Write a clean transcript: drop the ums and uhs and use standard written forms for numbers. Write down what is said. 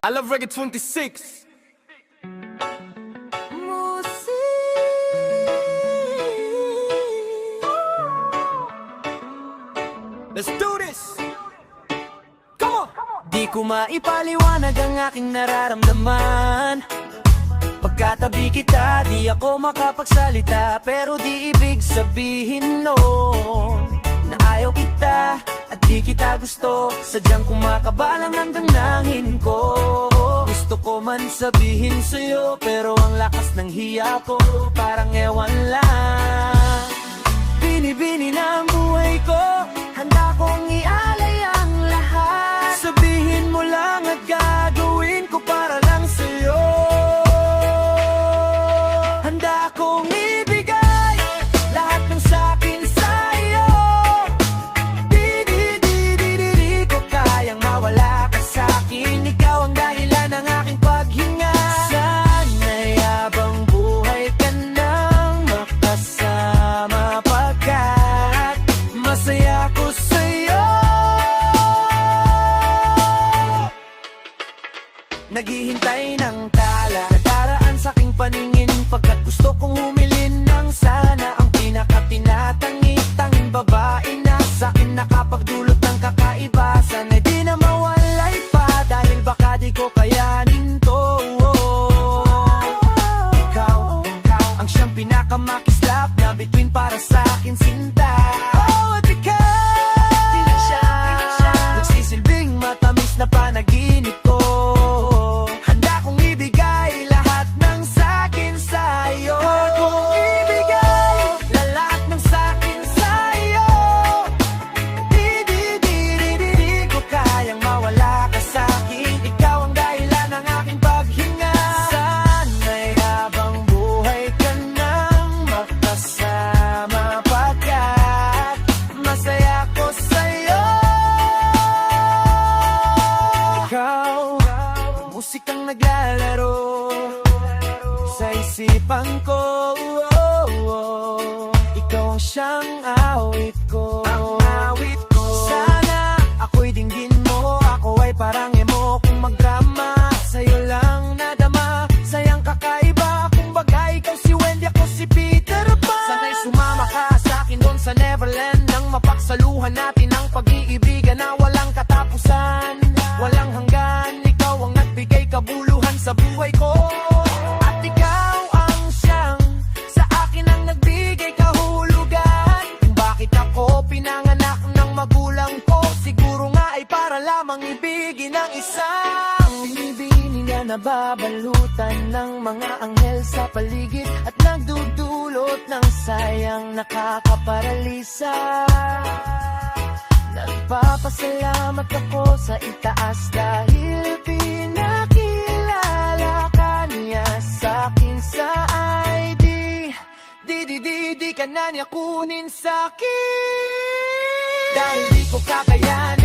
I love Reggae 26. Let's do this! Come on! Di ko maipaliwanag ang aking nararamdaman. Pagkatabi kita, di ako makapagsalita. Pero di ibig sabihin nun na ayaw kita at di kita gusto. Sadyang kumakabalang ang damdamin ko. Gusto ko man sabihin sa'yo, pero ang lakas ng hiya ko parang ewan lang. Bini-bini na ang buhay ko, handa kong ialay ang lahat. Sabihin mo lang at gagawin ko para lang sa'yo. Handa kong ibigay lahat ng sakin sa'yo. Di ko kayang mawala ka sa'kin. Ikaw ang dahilan ng aking paghinga. Sana'y habang buhay ka nang makasama, pagkat masaya ko sa'yo. Naghihintay ng tala na daraan sa'king paningin, pagkat gusto kong humilin ng sana ang pinakatinatangi-tanging babae na sa'kin nakapagdulot ng kakaiba. Sana'y di na mawalay pa, dahil baka di ko kayanin to. Ikaw ang siyang pinakamakislap na bituin para sa'kin, sinta. At ikaw di na siya nagsisilbing matamis na panaginip ko. Handa kong ibigay lahat ng sakin sa'yo. Handa kong ibigay lahat ng sakin sa'yo. Di ko kayang mawala ka sa'kin. Ikaw ang dahilan ng aking paghinga. Sana'y habang buhay ka nang makasama, pagkat masaya ko sa'yo. Ikaw, musikang naglalaro sa isipan ko. Ikaw ang siyang awit ko. Sana ako'y dinggin mo. Ako ay parang emo kung magdrama. Sa'yo lang nadama, sayang kakaiba. Kung bagay ikaw si Wendy, ako si Peter Pan. Sana'y sumama ka sa'kin doon sa Neverland, nang mapagsaluhan natin ang pag-iibigan na walang katapusan, walang hanggan. Ikaw ang nagbigay kabuluhan sa buhay ko. At ikaw ang siyang sa akin ang nagbigay kahulugan. Kung bakit ako pinanganak ng magulang ko, siguro nga ay para lamang ibigin ang isang binibini na nababalutan ng mga anghel sa paligid, at nagdudulot ng sayang nakakaparalisa. Nagpapasalamat ako sa itaas dahil pinakilala ka niya sa'kin sa ID. Di ka na niya kunin sa'kin, dahil di ko kakayanin